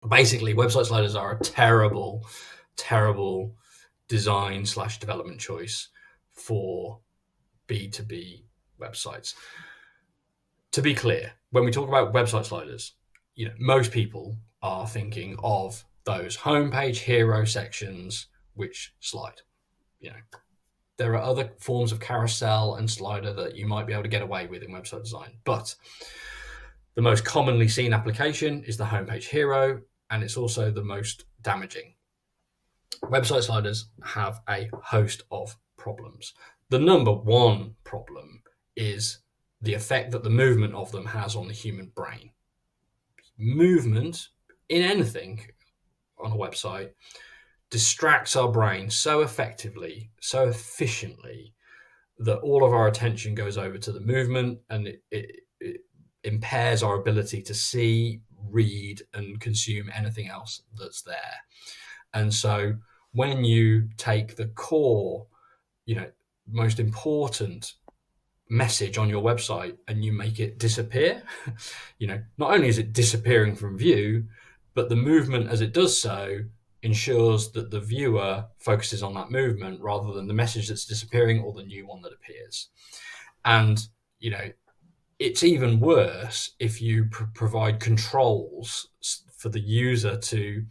Basically, website sliders are a terrible design / development choice for B2B websites. To be clear, when we talk about website sliders, most people are thinking of those homepage hero sections which slide. There are other forms of carousel and slider that you might be able to get away with in website design, but the most commonly seen application is the homepage hero, and it's also the most damaging. Website sliders have a host of problems. The number one problem is the effect that the movement of them has on the human brain. Movement in anything on a website distracts our brain so effectively, so efficiently, that all of our attention goes over to the movement, and it impairs our ability to see, read, and consume anything else that's there. And so when you take the core, most important message on your website and you make it disappear, not only is it disappearing from view, but the movement as it does so ensures that the viewer focuses on that movement rather than the message that's disappearing or the new one that appears. And, it's even worse if you provide controls for the user to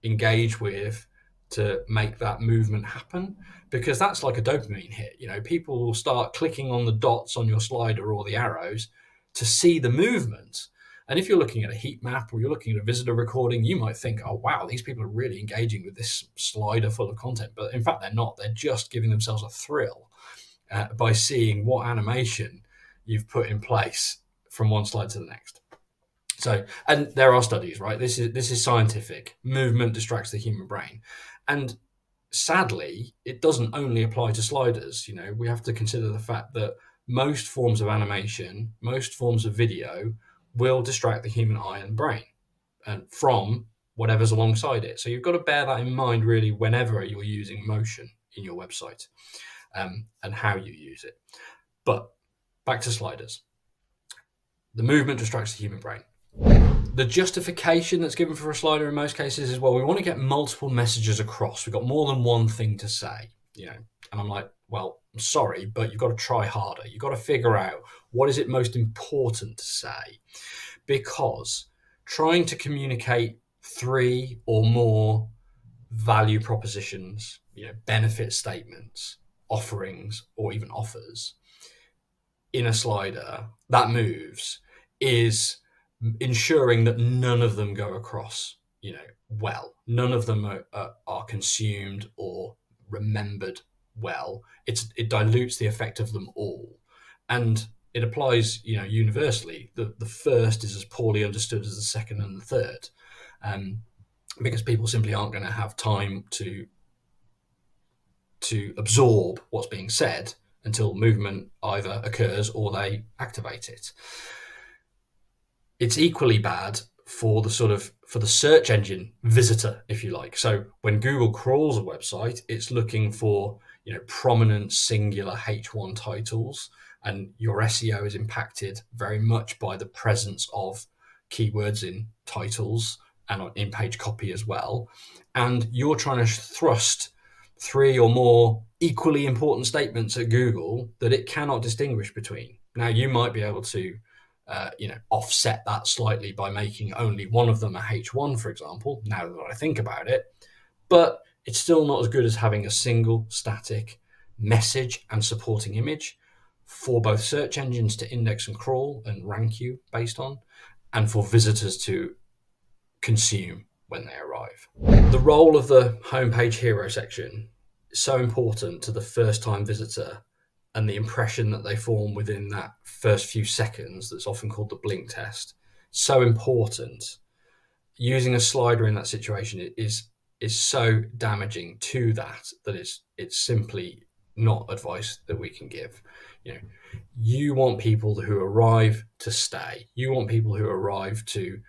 engage with to make that movement happen, because that's like a dopamine hit. People will start clicking on the dots on your slider or the arrows to see the movement. And if you're looking at a heat map or you're looking at a visitor recording, you might think, oh, wow, these people are really engaging with this slider full of content. But in fact, they're not. They're just giving themselves a thrill by seeing what animation you've put in place from one slide to the next. So, and there are studies, right? This is scientific. Movement distracts the human brain. And sadly, it doesn't only apply to sliders. We have to consider the fact that most forms of animation, most forms of video will distract the human eye and brain and from whatever's alongside it. So you've got to bear that in mind really whenever you're using motion in your website and how you use it. But back to sliders. The movement distracts the human brain. The justification that's given for a slider in most cases is, well, we want to get multiple messages across. We've got more than one thing to say, and I'm like, well, I'm sorry, but you've got to try harder. You've got to figure out what is it most important to say, because trying to communicate 3 or more value propositions, benefit statements, offerings, or even offers in a slider that moves is ensuring that none of them go across, well. None of them are consumed or remembered well. It dilutes the effect of them all, and it applies, universally. The first is as poorly understood as the second and the third, because people simply aren't going to have time to absorb what's being said until movement either occurs or they activate it. It's equally bad for the search engine visitor, if you like. So when Google crawls a website, it's looking for, prominent singular H1 titles, and your SEO is impacted very much by the presence of keywords in titles and in page copy as well. And you're trying to thrust 3 or more equally important statements at Google that it cannot distinguish between. Now, you might be able to offset that slightly by making only one of them a H1, for example, now that I think about it, but it's still not as good as having a single static message and supporting image for both search engines to index and crawl and rank you based on, and for visitors to consume when they arrive. The role of the homepage hero section is so important to the first-time visitor and the impression that they form within that first few seconds, that's often called the blink test. So important. Using a slider in that situation is so damaging to that it's simply not advice that we can give. You want people who arrive to stay. You want people who arrive to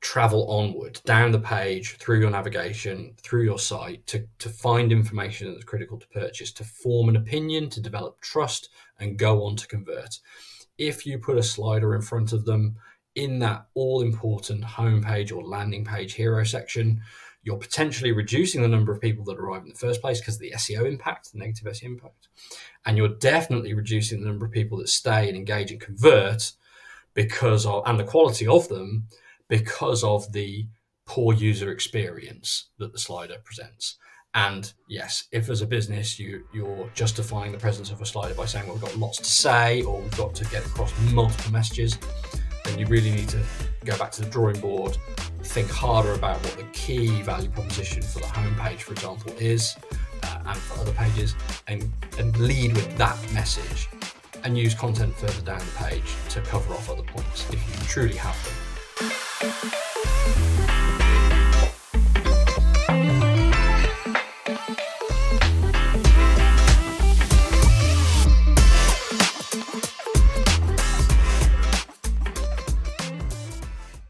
travel onward down the page, through your navigation, through your site, to find information that's critical to purchase, to form an opinion, to develop trust, and go on to convert. If you put a slider in front of them in that all-important homepage or landing page hero section, you're potentially reducing the number of people that arrive in the first place because of the SEO impact, the negative SEO impact. And you're definitely reducing the number of people that stay and engage and convert and the quality of them, because of the poor user experience that the slider presents. And yes, if as a business you're justifying the presence of a slider by saying, well, we've got lots to say, or we've got to get across multiple messages, then you really need to go back to the drawing board, think harder about what the key value proposition for the homepage, for example, is, and for other pages, and lead with that message, and use content further down the page to cover off other points if you truly have them.